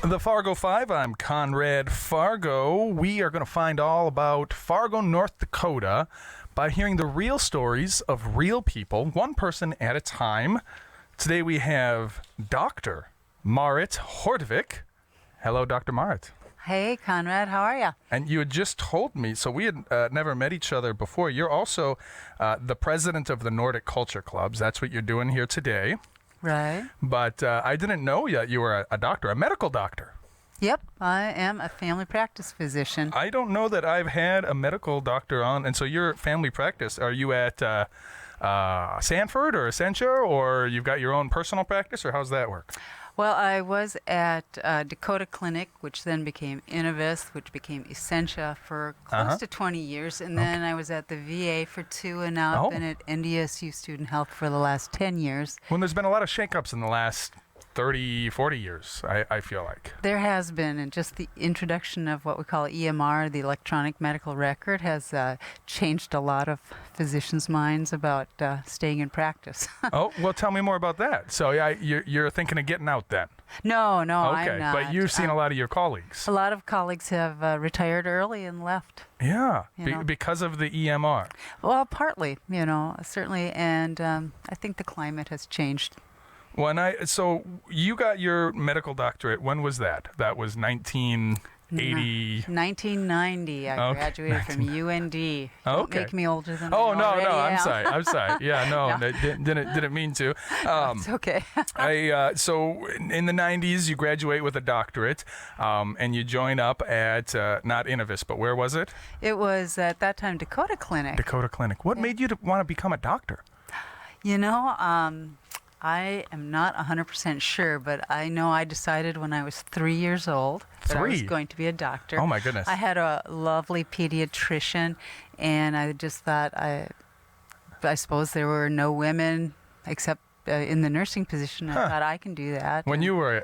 The Fargo Five, I'm Conrad Fargo. We are going to find all about Fargo, North Dakota by hearing the real stories of real people, one person at a time. Today we have Dr. Marit Hordvik. Hello, Dr. Marit. Hey, Conrad, how are you? And you had just told me, so we had never met each other before. You're also the president of the Nordic Culture Clubs. That's what you're doing here today. Right. But I didn't know yet you were a doctor, a medical doctor. Yep, I am a family practice physician. I don't know that I've had a medical doctor on. And so your family practice, are you at Sanford or Essentia, or you've got your own personal practice, or how's that work? Well, I was at Dakota Clinic, which then became Innovis, which became Essentia for close to 20 years. And then I was at the VA for 2, and now I've been at NDSU Student Health for the last 10 years. Well, there's been a lot of shakeups in the last 30, 40 years, I feel like. There has been, and just the introduction of what we call EMR, the electronic medical record, has changed a lot of physicians' minds about staying in practice. Oh, well, tell me more about that. So you're thinking of getting out then? No, okay, I'm not. But you've seen a lot of your colleagues. A lot of colleagues have retired early and left. Yeah, because of the EMR. Well, partly, certainly, and I think the climate has changed. So you got your medical doctorate. When was that? That was 1980. 1990. I graduated from UND. Don't make me older than I no, already am. I'm sorry. Yeah, no. Didn't mean to. It's okay. So in the 90s, you graduate with a doctorate, and you join up at not Innovis, but where was it? It was at that time Dakota Clinic. Dakota Clinic. What made you want to become a doctor? I am not 100% sure, but I know I decided when I was 3 years old that I was going to be a doctor. Oh, my goodness. I had a lovely pediatrician, and I just thought, I suppose there were no women except in the nursing position. I thought I can do that. But when you were,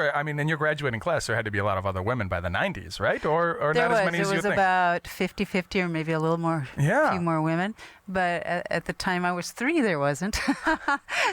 in your graduating class, there had to be a lot of other women by the 90s, right? Or not as many as you think? There was about 50-50 or maybe a little more, a few more women. But at the time I was 3, there wasn't.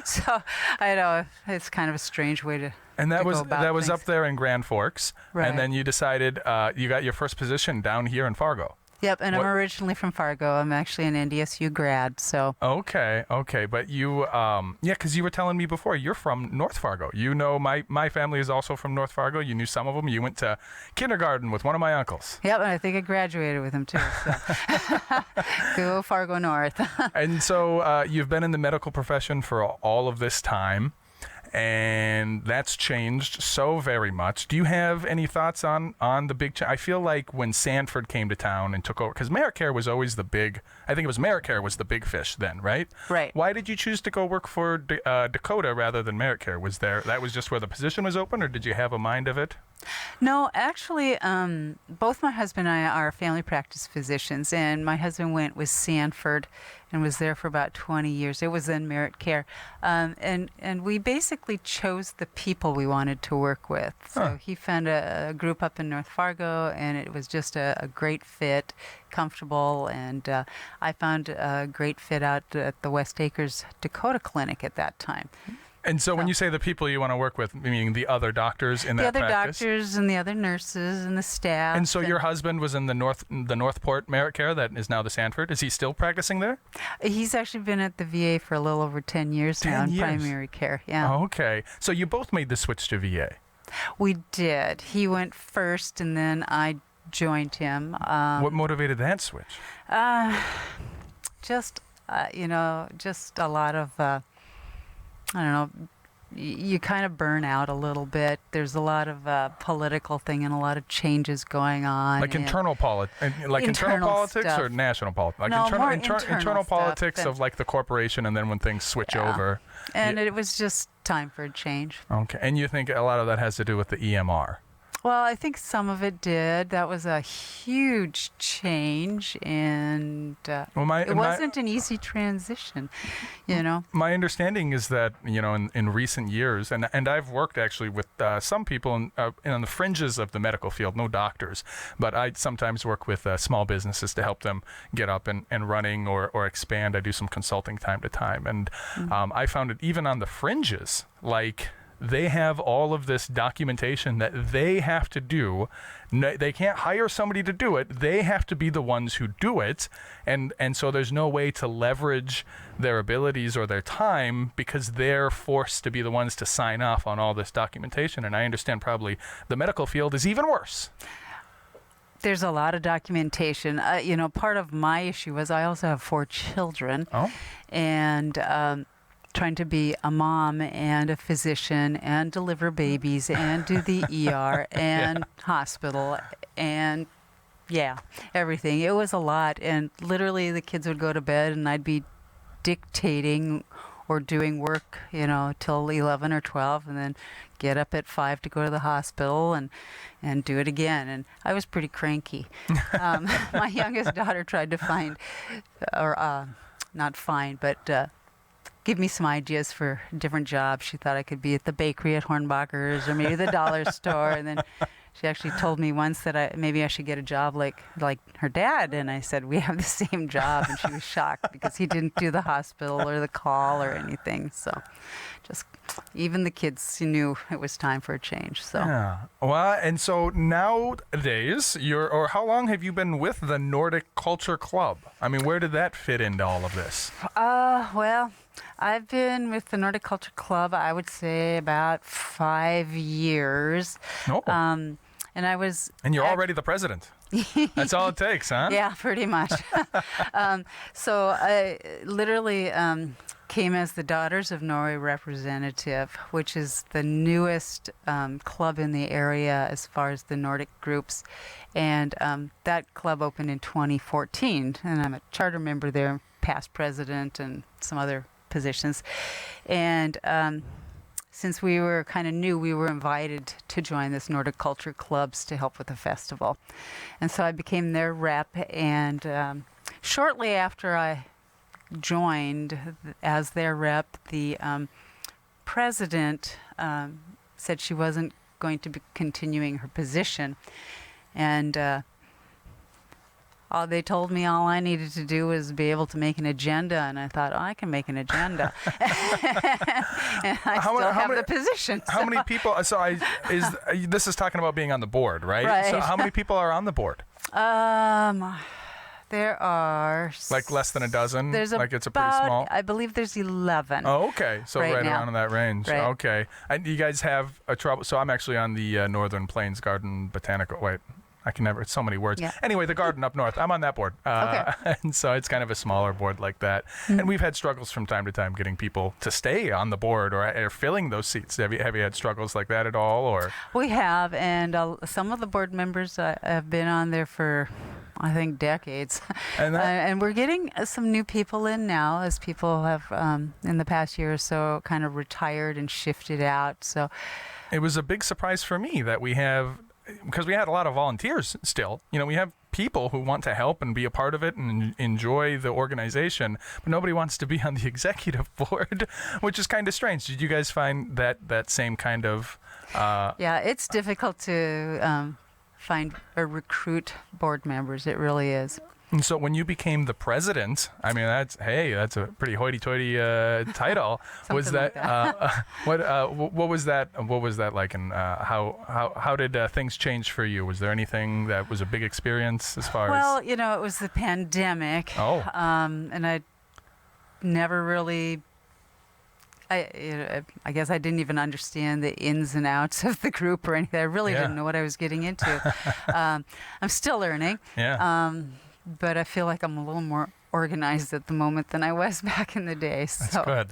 So I know it's kind of a strange way to And that was things. up there in Grand Forks. Right. And then you decided you got your first position down here in Fargo. Yep, and I'm originally from Fargo. I'm actually an NDSU grad, so. Okay, but you, because you were telling me before, you're from North Fargo. My family is also from North Fargo. You knew some of them. You went to kindergarten with one of my uncles. Yep, and I think I graduated with him too, so. Go Fargo North. And so you've been in the medical profession for all of this time. And that's changed so very much. Do you have any thoughts on the big change? I feel like when Sanford came to town and took over, because Medicare was always the big, I think it was Medicare was the big fish then, right? Right. Why did you choose to go work for Dakota rather than Medicare? That was just where the position was open, or did you have a mind of it? No, actually, both my husband and I are family practice physicians, and my husband went with Sanford and was there for about 20 years. It was then Merit Care, and we basically chose the people we wanted to work with. So he found a group up in North Fargo, and it was just a great fit, comfortable, and I found a great fit out at the West Acres Dakota Clinic at that time. And so when you say the people you want to work with, meaning the other doctors in that practice? The other doctors and the other nurses and the staff. And so your husband was in the Northport Merit Care that is now the Sanford. Is he still practicing there? He's actually been at the VA for a little over 10 years now in primary care. Yeah. Oh, okay. So you both made the switch to VA. We did. He went first, and then I joined him. What motivated that switch? Just a lot of... I don't know, you kind of burn out a little bit. There's a lot of political thing and a lot of changes going on. Like internal politics stuff. or national politics? Like more internal politics of like the corporation, and then when things switch over. And it was just time for a change. Okay. And you think a lot of that has to do with the EMR? Well, I think some of it did. That was a huge change, and it wasn't an easy transition, My understanding is that, in recent years, and I've worked actually with some people on the fringes of the medical field, no doctors, but I sometimes work with small businesses to help them get up and running or expand. I do some consulting time to time, and I found it even on the fringes, like they have all of this documentation that they have to do. They can't hire somebody to do it. They have to be the ones who do it. And so there's no way to leverage their abilities or their time because they're forced to be the ones to sign off on all this documentation. And I understand probably the medical field is even worse. There's a lot of documentation. Part of my issue was I also have 4 children. Oh. And trying to be a mom and a physician and deliver babies and do the ER and hospital and everything. It was a lot. And literally the kids would go to bed and I'd be dictating or doing work, till 11 or 12 and then get up at 5 to go to the hospital and do it again. And I was pretty cranky. My youngest daughter tried to give me some ideas for different jobs. She thought I could be at the bakery at Hornbacher's or maybe the dollar store. And then she actually told me once that maybe I should get a job like her dad. And I said, we have the same job. And she was shocked because he didn't do the hospital or the call or anything. So just even the kids knew it was time for a change. So yeah. Well, and so nowadays, how long have you been with the Nordic Culture Club? I mean, where did that fit into all of this? Well, I've been with the Nordic Culture Club, I would say, about 5 years. Oh. And I was... And you're already the president. That's all it takes, huh? Yeah, pretty much. So I literally came as the Daughters of Norway representative, which is the newest club in the area as far as the Nordic groups. And that club opened in 2014, and I'm a charter member there, past president, and some other positions. And since we were kind of new, we were invited to join this Nordic Culture Clubs to help with the festival. And so I became their rep, and shortly after I joined as their rep, the president said she wasn't going to be continuing her position. And they told me all I needed to do was be able to make an agenda, and I thought, I can make an agenda. And I still have the position. How many people? This is talking about being on the board, right? Right. So how many people are on the board? There are like less than a dozen. There's it's a pretty small. I believe there's 11. Oh, okay. So right now. around in that range. Right. Okay. And you guys have a trouble. So I'm actually on the Northern Plains Garden Botanical. Wait. I can never, it's so many words. Yeah. Anyway, the garden up north, I'm on that board. Okay. And so it's kind of a smaller board like that. Mm-hmm. And we've had struggles from time to time getting people to stay on the board or filling those seats. Have you had struggles like that at all? Or We have, and some of the board members have been on there for, I think, decades. And we're getting some new people in now, as people have, in the past year or so, kind of retired and shifted out. So it was a big surprise for me that we have, because we had a lot of volunteers still. We have people who want to help and be a part of it and enjoy the organization, but nobody wants to be on the executive board, which is kind of strange. Did you guys find that same kind of... Yeah, it's difficult to find or recruit board members. It really is. And so when you became the president, I mean, that's a pretty hoity-toity title. Was that, what was that? What was that like, and how did things change for you? Was there anything that was a big experience as far as? Well, it was the pandemic. Oh. And I never really. I guess I didn't even understand the ins and outs of the group or anything. I really didn't know what I was getting into. I'm still learning. Yeah. But I feel like I'm a little more organized at the moment than I was back in the day. So.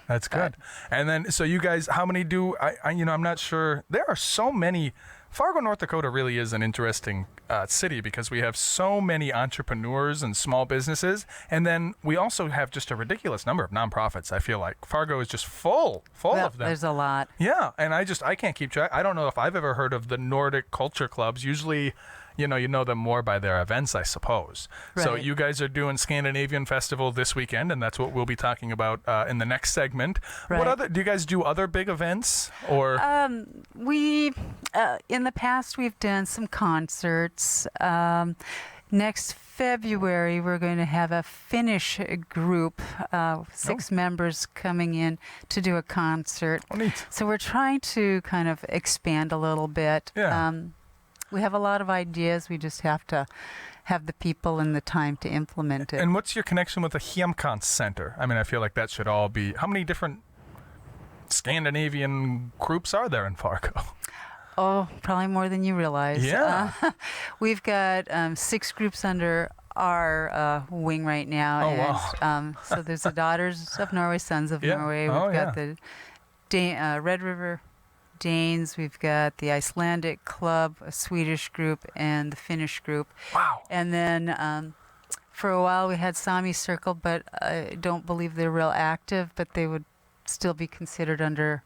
That's good. And then, so you guys, how many do, I'm not sure. There are so many. Fargo, North Dakota really is an interesting city because we have so many entrepreneurs and small businesses. And then we also have just a ridiculous number of nonprofits. I feel like Fargo is just full of them. There's a lot. Yeah. And I can't keep track. I don't know if I've ever heard of the Nordic Culture Clubs. Usually, you know them more by their events, I suppose. Right. So you guys are doing Scandinavian Festival this weekend, and that's what we'll be talking about in the next segment. Right. Do you guys do other big events? Or we in the past we've done some concerts. Next February, we're going to have a Finnish group, 6 members coming in to do a concert. Oh, neat. So we're trying to kind of expand a little bit. Yeah. We have a lot of ideas. We just have to have the people and the time to implement it. And what's your connection with the Hjemkans Center? I mean, I feel like that should all be... How many different Scandinavian groups are there in Fargo? Oh, probably more than you realize. Yeah. We've got 6 groups under our wing right now. Oh, and, wow. So there's the Daughters of Norway, Sons of Yeah. Norway. We've Oh, got yeah. the Red River Danes. We've got the Icelandic Club, a Swedish group, and the Finnish group. Wow. And then for a while we had Sami Circle, but I don't believe they're real active, but they would still be considered under,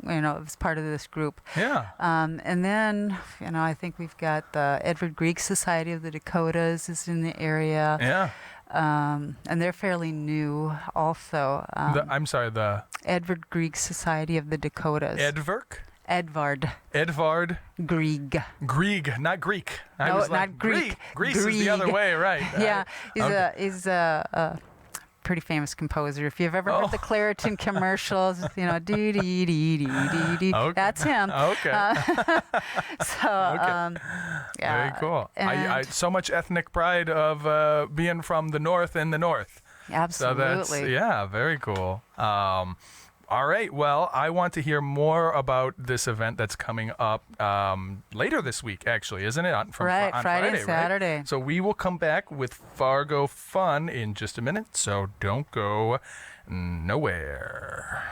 as part of this group. Yeah. And then, I think we've got the Edvard Grieg Society of the Dakotas is in the area. Yeah. And they're fairly new also. I'm sorry, the... Edvard Grieg Society of the Dakotas. Edvard Edvard Grieg. Grieg, not Greek. I No, was like, not Greek. Greece is the Grieg. other way, right? Yeah, Okay. he's a pretty famous composer. If you've ever heard the Claritin commercials, dee dee dee dee dee dee, Okay. that's him. Okay. Yeah. Very cool. I and- so much ethnic pride of being from the north in the north. Absolutely. So that's, very cool. All right. Well, I want to hear more about this event that's coming up later this week, actually, isn't it? On Friday and right? Saturday. So we will come back with Fargo Fun in just a minute. So don't go nowhere.